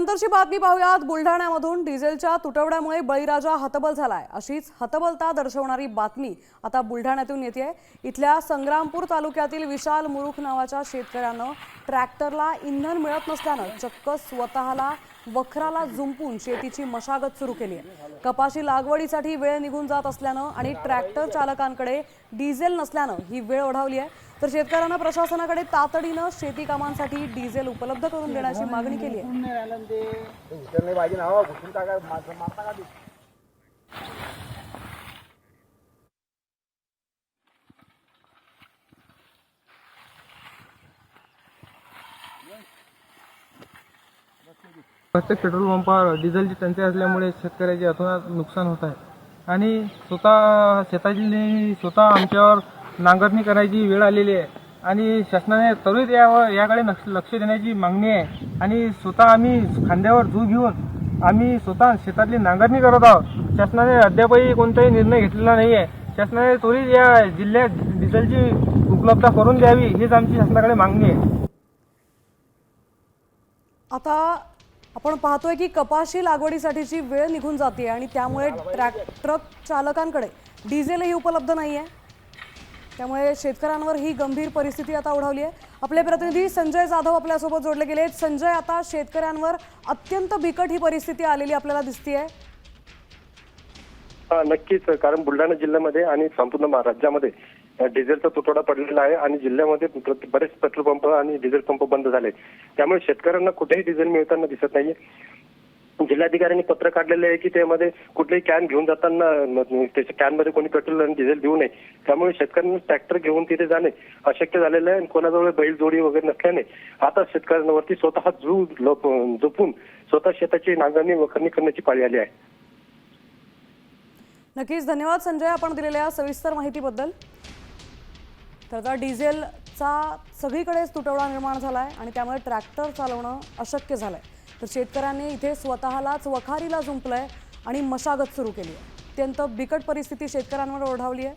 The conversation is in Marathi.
त्यानंतरची बातमी पाहूयात। बुलढाण्यामधून डिझेलच्या तुटवड्यामुळे बळीराजा हतबल झालाय। अशीच हतबलता दर्शवणारी बातमी आता बुलढाण्यातून येते। इथल्या संग्रामपूर तालुक्यातील विशाल मुरुख नावाच्या शेतकऱ्यानं ट्रॅक्टरला इंधन मिळत नसल्यानं चक्क स्वतःला वखराला जुंपून शेतीची मशागत सुरू केली आहे। कपाशी लागवडीसाठी वेळ निघून जात असल्यानं आणि ट्रॅक्टर चालकांकडे डिझेल नसल्यानं ही वेळ ओढावली आहे। तर शेतकऱ्यांना प्रशासनाकडे तातडीनं शेती कामांसाठी डिझेल उपलब्ध करून देण्याची मागणी केली आहे। प्रत्येक पेट्रोल पंपावर डिझेलची टंचाई असल्यामुळे शेतकऱ्याचे अतोनात नुकसान होत आहे आणि स्वतः आमच्यावर नांगरणी करायची वेळ आलेली आहे आणि शासनाने त्वरित याकडे लक्ष देण्याची मागणी आहे आणि स्वतः आम्ही खांद्यावर झू घेऊन आम्ही स्वतः शेतातली नांगरणी करत आहोत। शासनाने अद्यापही कोणताही निर्णय घेतलेला नाही आहे। शासनाने त्वरित या जिल्ह्यात डिझेलची उपलब्धता करून द्यावी हीच आमची शासनाकडे मागणी आहे। आता आपण पाहतोय की कपाशी लागवडीसाठीची वेळ निघून जाते आणि त्यामुळे ट्रक चालकांकडे डिझेलही उपलब्ध नाहीये। त्यामुळे शेतकऱ्यांवर ही गंभीर परिस्थिती आता ओढावली आहे। आपले प्रतिनिधी संजय जाधव आपल्यासोबत जोडले गेले। संजय, आता शेतकऱ्यांवर अत्यंत बिकट ही परिस्थिती आलेली आपल्याला दिसतेय। नक्कीच, कारण बुलढाणा जिल्ह्यामध्ये आणि संपूर्ण राज्यामध्ये डिझेलचा तुटवडा पडलेला आहे आणि जिल्ह्यामध्ये बरेच पेट्रोल पंप आणि डिझेल पंप बंद झाले। त्यामुळे शेतकऱ्यांना कुठेही डिझेल मिळताना दिसत नाहीये। जिल्हाधिकाऱ्यांनी पत्र काढलेले आहे की त्यामध्ये कुठलेही कॅन घेऊन जाताना त्याच्या कॅनमध्ये कोणी पेट्रोल आणि डिझेल देऊ नये। त्यामुळे शेतकऱ्यांनी ट्रॅक्टर घेऊन तिथे जाणे अशक्य झालेलं आहे आणि कोणाजवळ बैलजोडी वगैरे नसल्याने आता शेतकऱ्यांवरती स्वतः झोपून स्वतः शेताची नांगरणी वखरणी करण्याची पाळी आली आहे। नक्कीच धन्यवाद संजय, आपण दिलेल्या सविस्तर माहितीबद्दल। तर आता डिझेलचा सगळीकडेच तुटवडा निर्माण झालाय आणि त्यामुळे ट्रॅक्टर चालवणं अशक्य झालंय। तर शेतकऱ्यांनी इथे स्वतःलाच वखारीला जुंपलंय आणि मशागत सुरू केली आहे। अत्यंत बिकट परिस्थिती शेतकऱ्यांवर ओढावली आहे।